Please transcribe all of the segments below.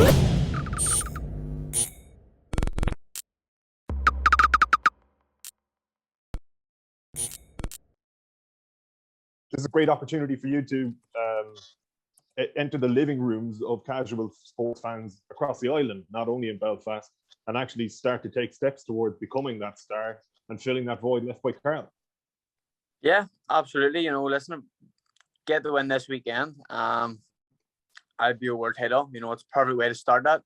This is a great opportunity for you to enter the living rooms of casual sports fans across the island, not only in Belfast, and actually start to take steps towards becoming that star and filling that void left by Carl. Yeah, absolutely. You know, listen, get the win this weekend. I'd be a world title. You know, it's a perfect way to start that.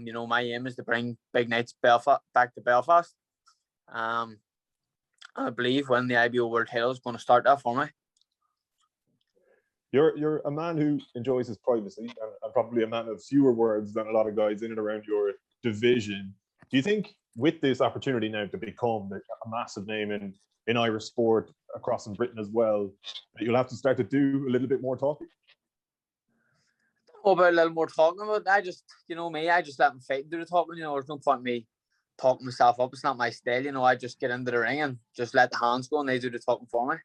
You know, my aim is to bring Big Nights Belfast back to Belfast. I believe when the IBO World title is going to start that for me. You're a man who enjoys his privacy and probably a man of fewer words than a lot of guys in and around your division. Do you think with this opportunity now to become a massive name in Irish sport across in Britain as well, that you'll have to start to do a little bit more talking? About a little more talking about, I just, you know me, I just let them fight and do the talking. You know, there's no point in me talking myself up. It's not my style. You know, I just get into the ring and just let the hands go and they do the talking for me.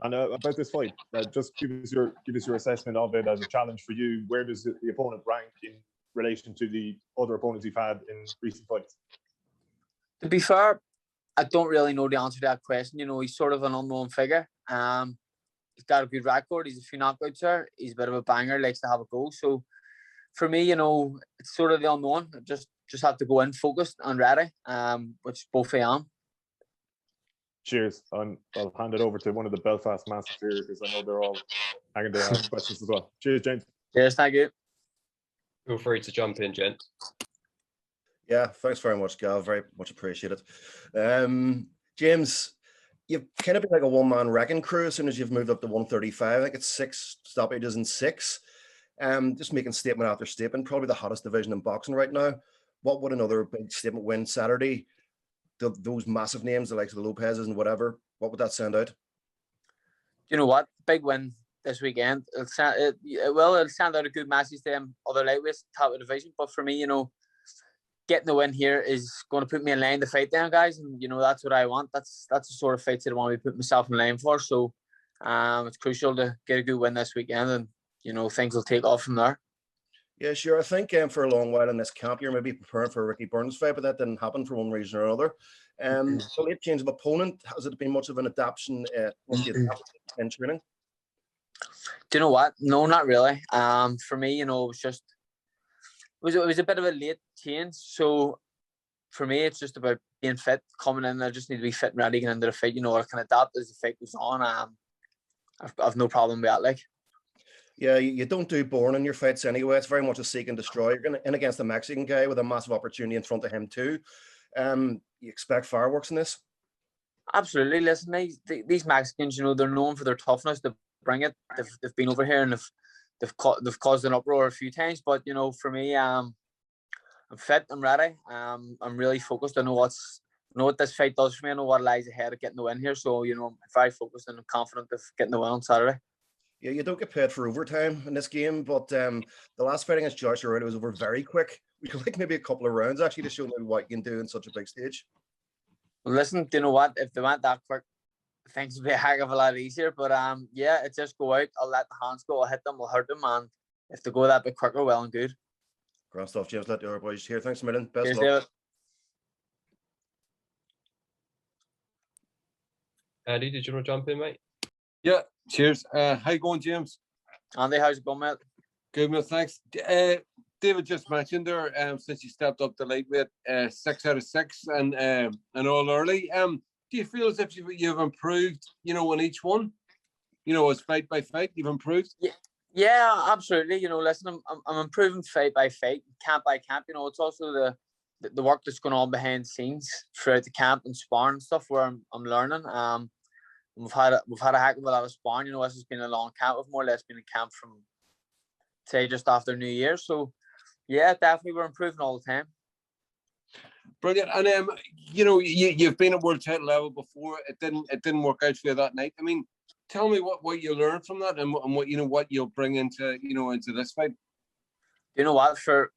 And about this fight, just give us your assessment of it as a challenge for you. Where does the opponent rank in relation to the other opponents you've had in recent fights? To be fair, I don't really know the answer to that question. You know, he's sort of an unknown figure. He's got a good record. He's a few knockouts there. He's a bit of a banger, likes to have a go. So for me, you know, it's sort of the unknown. Just have to go in focused and ready, which both I am. Cheers. I'll hand it over to one of the Belfast Massive here because I know they're all hanging to ask questions as well. Cheers, James. Cheers, thank you. Feel free to jump in, gent. Yeah, thanks very much, Gav. Very much appreciated. James, you've kind of been like a one-man wrecking crew as soon as you've moved up to 135. I think it's 6 stoppages in 6. Just making statement after statement, probably the hottest division in boxing right now. What would another big statement win Saturday? Those massive names, the likes of the Lopez's and whatever, what would that send out? You know what? Big win this weekend. It'll send out a good message to them other lightweights, top of the division. But for me, you know, getting the win here is going to put me in line to fight them guys, and you know that's what I want. That's the sort of fights that I want to put myself in line for. So, it's crucial to get a good win this weekend, and you know things will take off from there. Yeah, sure. I think for a long while in this camp, you're maybe preparing for a Ricky Burns fight, but that didn't happen for one reason or another. The late change of opponent, has it been much of an adaptation in training? Do you know what? No, not really. For me, you know, it was a bit of a late change. So for me, it's just about being fit, coming in. I just need to be fit and ready getting into the fight. You know, I can adapt as the fight goes on. I've no problem with that. Like. Yeah, you don't do boring in your fights anyway. It's very much a seek and destroy. You're going in against a Mexican guy with a massive opportunity in front of him too. You expect fireworks in this? Absolutely. Listen, these Mexicans, you know, they're known for their toughness. They bring it. They've been over here and they've caused an uproar a few times. But you know, for me, I'm fit. I'm ready. I'm really focused. I know what this fight does for me. I know what lies ahead of getting the win here. So you know, I'm very focused and confident of getting the win on Saturday. Yeah, you don't get paid for overtime in this game, but the last fight against Josh Arroyo was over very quick. We could like maybe a couple of rounds actually to show them what you can do in such a big stage. Well, listen, do you know what? If they went that quick, things would be a heck of a lot easier. But yeah, it's just go out. I'll let the hands go. I'll hit them. I'll hurt them. And if they go that bit quicker, well and good. Grand stuff, James. Let the other boys here. Thanks a million. Best Cheers, luck. David. Andy, did you want to jump in, mate? Yeah, cheers. How you going, James? Andy, how's it going, mate? Good, mate, thanks. David just mentioned there, since you stepped up to lightweight, 6 out of 6 and all early. Do you feel as if you've improved, you know, in each one? You know, as fight by fight, you've improved? Yeah, absolutely. You know, listen, I'm improving fight by fight, camp by camp. You know, it's also the work that's going on behind the scenes throughout the camp and sparring and stuff where I'm learning. We've had a heck of a lot of sparring. You know, this has been a long camp. We've more or less been in camp from, say, just after New Year. So, yeah, definitely we're improving all the time. Brilliant. And you know, you've been at world title level before. It didn't work out for you that night. I mean, tell me what you learned from that and what you know what you'll bring into this fight. You know what? For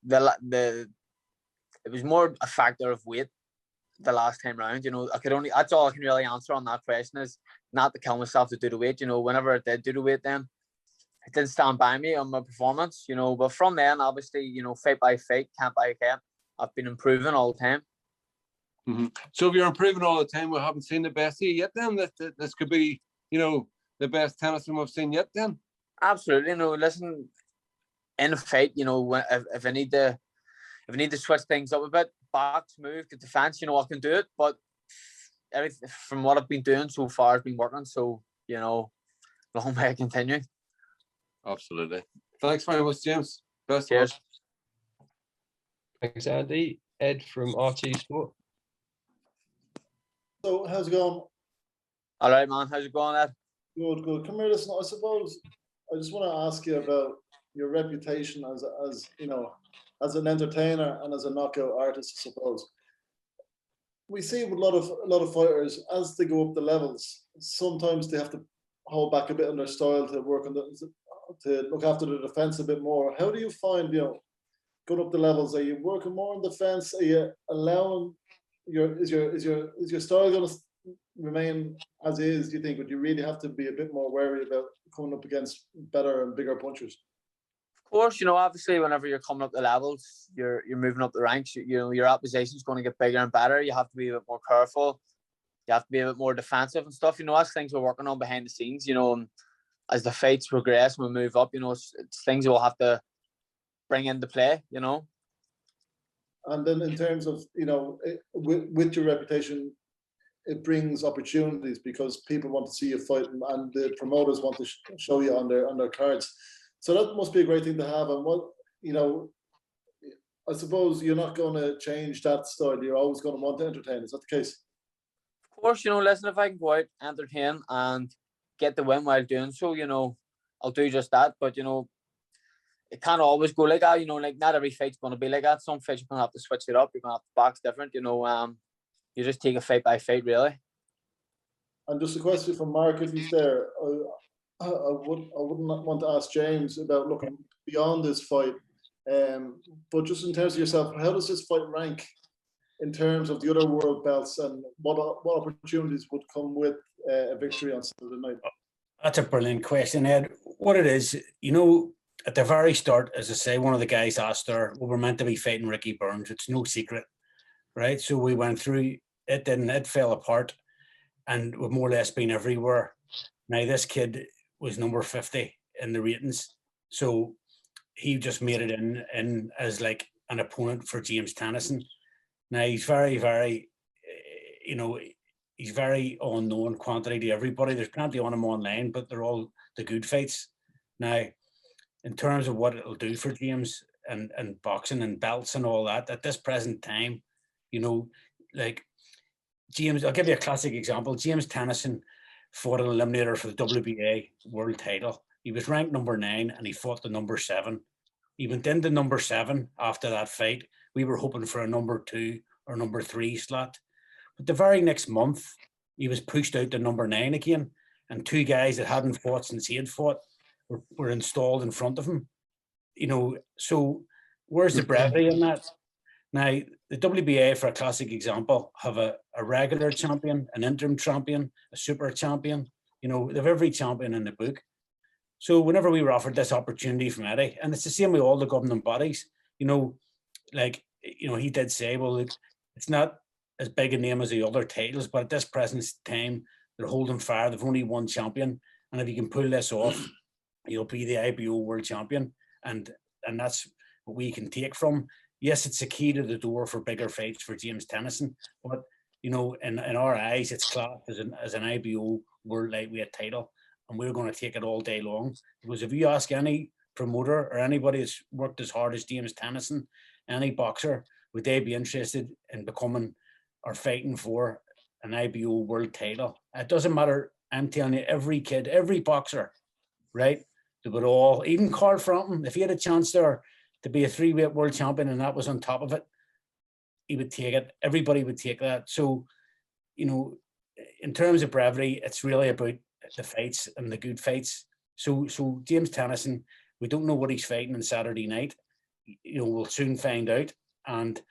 the it was more a factor of weight. The last time round, you know, that's all I can really answer on that question is not to kill myself to do the weight. You know, whenever I did do the weight then, it didn't stand by me on my performance, you know. But from then, obviously, you know, fight by fight, camp by camp, I've been improving all the time. So if you're improving all the time, we haven't seen the best of you yet. Then this could be, you know, the best Tennyson we've seen yet. Then absolutely, no. Listen, in a fight, you know, if I need to switch things up a bit, box, move, get defense, you know, I can do it. But everything from what I've been doing so far has been working. So, you know, long may I continue. Absolutely. Thanks very much, James. Best Cheers. of luck. Thanks, Andy. Ed from RT Sport. So how's it going? All right, man. How's it going, Ed? Good, good. Come here, listen. I suppose I just want to ask you about your reputation as you know, as an entertainer and as a knockout artist. I suppose we see with a lot of fighters as they go up the levels. Sometimes they have to hold back a bit on their style to work on to look after the defense a bit more. How do you find, you know, going up the levels? Are you working more on defense? Are you allowing is your style going to remain as is? Do you think? Would you really have to be a bit more wary about coming up against better and bigger punchers? Of course, you know, obviously, whenever you're coming up the levels, you're moving up the ranks. You know, your opposition is going to get bigger and better. You have to be a bit more careful. You have to be a bit more defensive and stuff. You know, that's things we're working on behind the scenes. You know, and as the fights progress, we move up. You know, it's things we'll have to bring into play. You know. And then in terms of, you know, with your reputation, it brings opportunities because people want to see you fight and the promoters want to show you on their cards. So that must be a great thing to have. And what, you know, I suppose you're not going to change that style. You're always going to want to entertain. Is that the case? Of course, you know, listen, if I can go out, entertain and get the win while doing so, you know, I'll do just that. But, you know, it can't always go like that, you know, like not every fight's going to be like that. Some fights you're going to have to switch it up. You're going to have to box different, you know. You just take a fight by fight, really. And just a question from Mark, if he's there. I wouldn't want to ask James about looking beyond this fight. But just in terms of yourself, how does this fight rank in terms of the other world belts and what opportunities would come with a victory on Saturday night? That's a brilliant question, Ed. What it is, you know, at the very start, as I say, one of the guys asked her, we were meant to be fighting Ricky Burns. It's no secret, right? So we went through it, and it fell apart, and we've more or less been everywhere. Now, this kid was number 50 in the ratings, so he just made it in as like an opponent for James Tennyson. Now, he's very, very, you know, he's very unknown quantity to everybody. There's plenty on him online, but they're all the good fights. Now, in terms of what it'll do for James and boxing and belts and all that, at this present time, you know, like James, I'll give you a classic example. James Tennyson fought an eliminator for the WBA world title. He was ranked number 9 and he fought the number 7. He went into number 7 after that fight. We were hoping for a number 2 or number 3 slot. But the very next month, he was pushed out to number 9 again. And 2 guys that hadn't fought since he had fought were installed in front of him. You know, so where's the brevity in that? Now, the WBA, for a classic example, have a regular champion, an interim champion, a super champion. You know, they have every champion in the book. So whenever we were offered this opportunity from Eddie, and it's the same with all the governing bodies, you know, like, you know, he did say, well, it's not as big a name as the other titles, but at this present time, they're holding fire. They've only one champion. And if you can pull this off, you'll be the IBO world champion. And that's what we can take from. Yes, it's a key to the door for bigger fights for James Tennyson, but you know, in our eyes, it's classed as an IBO world lightweight title, and we're going to take it all day long. Because if you ask any promoter or anybody that's worked as hard as James Tennyson, any boxer, would they be interested in becoming or fighting for an IBO world title? It doesn't matter. I'm telling you, every kid, every boxer, right? They would all, even Carl Frampton, if he had a chance there to be a 3-weight world champion and that was on top of it, he would take it. Everybody would take that. So, you know, in terms of brevity, it's really about the fights and the good fights. So James Tennyson, we don't know what he's fighting on Saturday night. You know, we'll soon find out. And,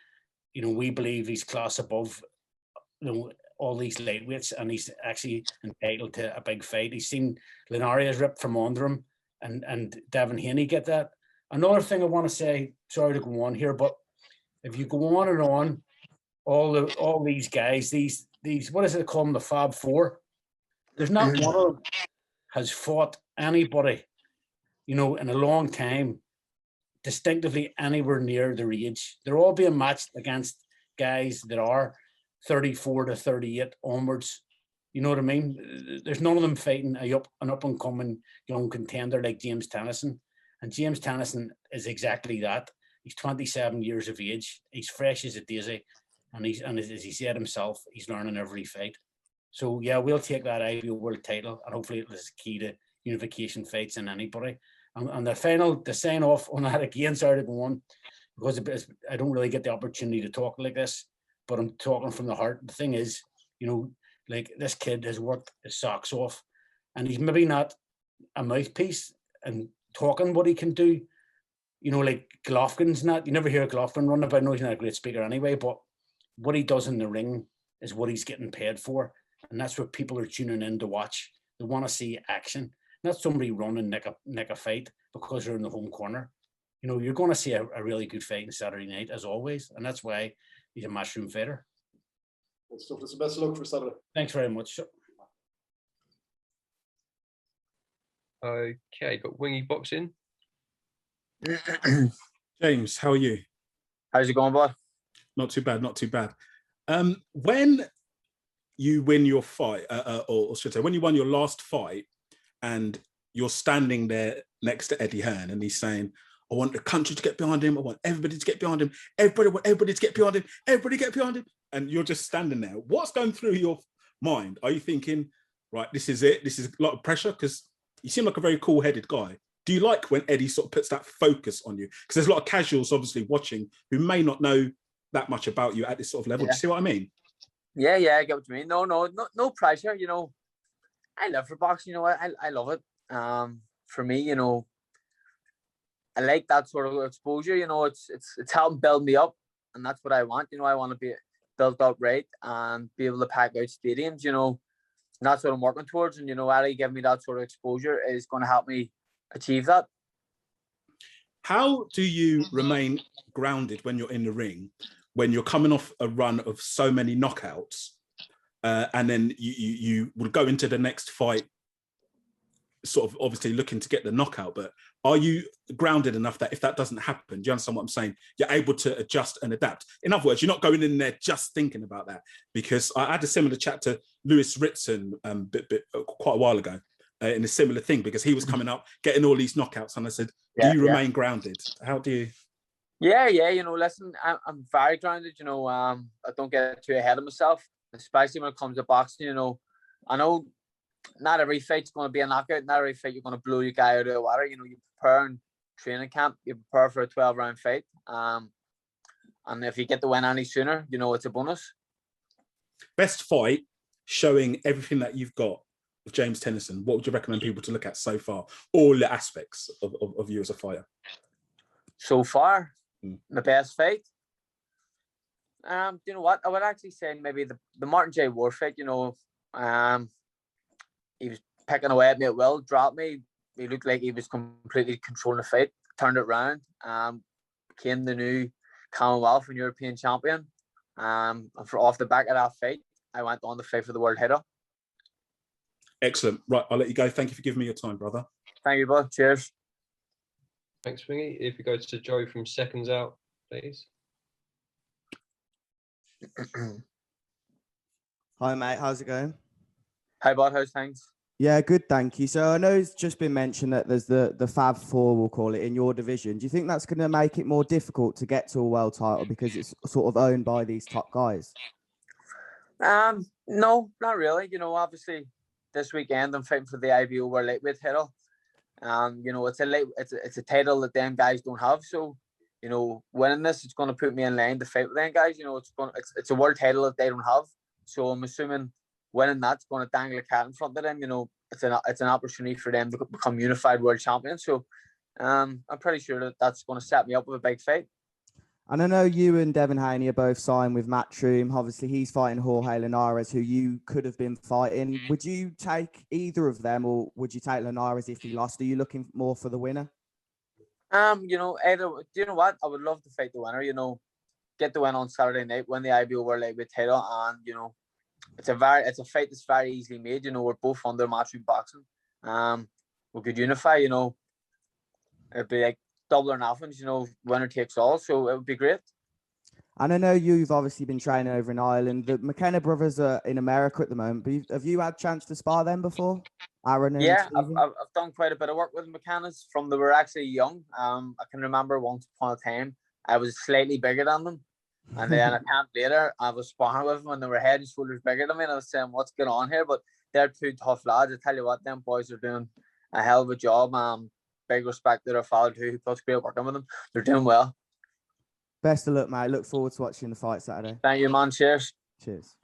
you know, we believe he's class above, you know, all these lightweights, and he's actually entitled to a big fight. He's seen Linares ripped from under him, and Devin Haney get that. Another thing I want to say, sorry to go on here, but if you go on and on, all these guys, these what is it called, the Fab Four? There's not one of them has fought anybody, in a long time, distinctively anywhere near their age. They're all being matched against guys that are 34 to 38 onwards. You know what I mean? There's none of them fighting an up-and-coming young contender like James Tennyson. And James Tennyson is exactly that. He's 27 years of age. He's fresh as a daisy. And as he said himself, he's learning every fight. So, yeah, we'll take that IBO world title. And hopefully it is key to unification fights in anybody. And the sign off on that again, sorry to go on, because I don't really get the opportunity to talk like this, but I'm talking from the heart. The thing is, like, this kid has worked his socks off, and he's maybe not a mouthpiece and talking what he can do. Like Golovkin's not, you never hear Golovkin run about. I know he's not a great speaker anyway, but what he does in the ring is what he's getting paid for. And that's what people are tuning in to watch. They want to see action, not somebody running neck a fight because they're in the home corner. You're going to see a really good fight on Saturday night, as always. And that's why he's a matchroom fighter. Good stuff. It's the best of luck for Saturday. Thanks very much. Okay, got Wingy Boxing. James, how are you? How's it going, bud? Not too bad, not too bad. When you win your fight, or should I say, when you won your last fight, and you're standing there next to Eddie Hearn, and he's saying, I want the country to get behind him. I want everybody to get behind him. Everybody to get behind him. Everybody get behind him. And you're just standing there. What's going through your mind? Are you thinking, right, this is it? This is a lot of pressure? Because you seem like a very cool-headed guy. Do you like when Eddie sort of puts that focus on you? Because there's a lot of casuals, obviously, watching who may not know that much about you at this sort of level. Yeah. Do you see what I mean? Yeah, I get what you mean. No pressure. I live for boxing. I love it. For me, I like that sort of exposure. It's helping build me up, and that's what I want. I want to be built up right and be able to pack out stadiums. And that's what I'm working towards. And Eddie giving me that sort of exposure is going to help me achieve that. How do you remain grounded when you're in the ring, when you're coming off a run of so many knockouts, and then you will go into the next fight sort of obviously looking to get the knockout, but are you grounded enough that if that doesn't happen, do you understand what I'm saying? You're able to adjust and adapt. In other words, you're not going in there just thinking about that. Because I had a similar chat to Lewis Ritson quite a while ago in a similar thing, because he was coming up, getting all these knockouts, and I said, do you remain grounded? How do you? Yeah. Listen, I'm very grounded. I don't get too ahead of myself, especially when it comes to boxing. I know not every fight's going to be a knockout. Not every fight you're going to blow your guy out of the water. You prepare in training camp. You prepare for a 12-round fight. And if you get the win any sooner, it's a bonus. Best fight showing everything that you've got with James Tennyson. What would you recommend people to look at so far? All the aspects of you as a fighter. So far, the best fight. You know what? I would actually say maybe the Martin J. Ward fight. He was picking away at me at will, dropped me. He looked like he was completely controlling the fight, turned it around, became the new Commonwealth and European champion. And off the back of that fight, I went on to fight for the world title. Excellent. Right, I'll let you go. Thank you for giving me your time, brother. Thank you, bud. Cheers. Thanks, Wingy. If you go to Joe from Seconds Out, please. Hi, mate. How's it going? Hi, bud. How's things? Yeah, good. Thank you. So I know it's just been mentioned that there's the Fab Four, we'll call it, in your division. Do you think that's going to make it more difficult to get to a world title because it's sort of owned by these top guys? No, not really. Obviously this weekend I'm fighting for the IBO World Lightweight title. It's a title that them guys don't have. So, winning this, it's going to put me in line to fight with them guys. It's a world title that they don't have. So I'm assuming winning that's going to dangle a cat in front of them. It's an opportunity for them to become unified world champions. So I'm pretty sure that's going to set me up with a big fight. And I know you and Devin Haney are both signed with Matchroom. Obviously, he's fighting Jorge Linares, who you could have been fighting. Would you take either of them, or would you take Linares if he lost? Are you looking more for the winner? Either. Do you know what? I would love to fight the winner. Get the win on Saturday night, win the IBO World Lightweight title, and it's a fight that's very easily made. We're both under Matchroom boxing. We could unify. It'd be like double or nothing. Winner takes all. So it would be great. And I know you've obviously been training over in Ireland. The McKenna brothers are in America at the moment. But have you had a chance to spar them before? Aaron and Yeah, Stephen? I've done quite a bit of work with McKenna's from they were actually young. I can remember once upon a time I was slightly bigger than them. And then a camp later, I was sparring with them and they were head and shoulders bigger than me. And I was saying, what's going on here? But they're two tough lads. I tell you what, them boys are doing a hell of a job. Big respect to their father too, who puts great work on with them. They're doing well. Best of luck, mate. Look forward to watching the fight Saturday. Thank you, man. Cheers. Cheers.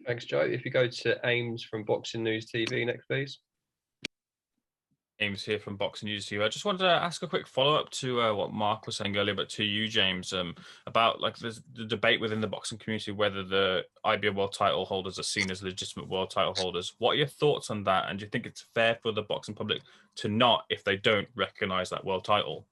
Thanks, Joe. If you go to Ames from Boxing News TV next, please. James here from Boxing News TV. I just wanted to ask a quick follow-up to what Mark was saying earlier, but to you, James, about like the debate within the boxing community whether the IBO world title holders are seen as legitimate world title holders. What are your thoughts on that? And do you think it's fair for the boxing public to not if they don't recognise that world title?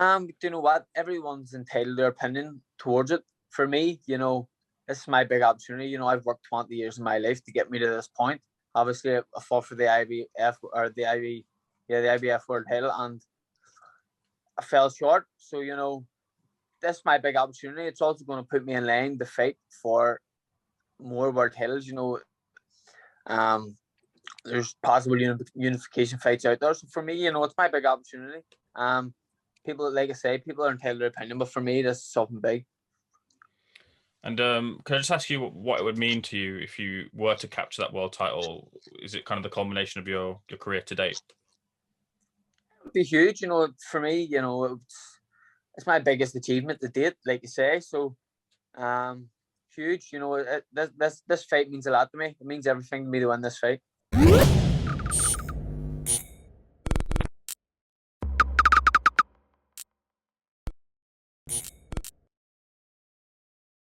Do you know what? Everyone's entitled their opinion towards it. For me, this is my big opportunity. I've worked 20 years of my life to get me to this point. Obviously, I fought for the IBF or the IBF world title, and I fell short. So, this is my big opportunity. It's also going to put me in line to fight for more world titles. There's possible unification fights out there. So for me, it's my big opportunity. People, like I say, people are entitled to their opinion, but for me, this is something big. And can I just ask you what it would mean to you if you were to capture that world title? Is it kind of the culmination of your career to date? It would be huge, for me, it's my biggest achievement to date, like you say. So, huge, this fight means a lot to me. It means everything to me to win this fight.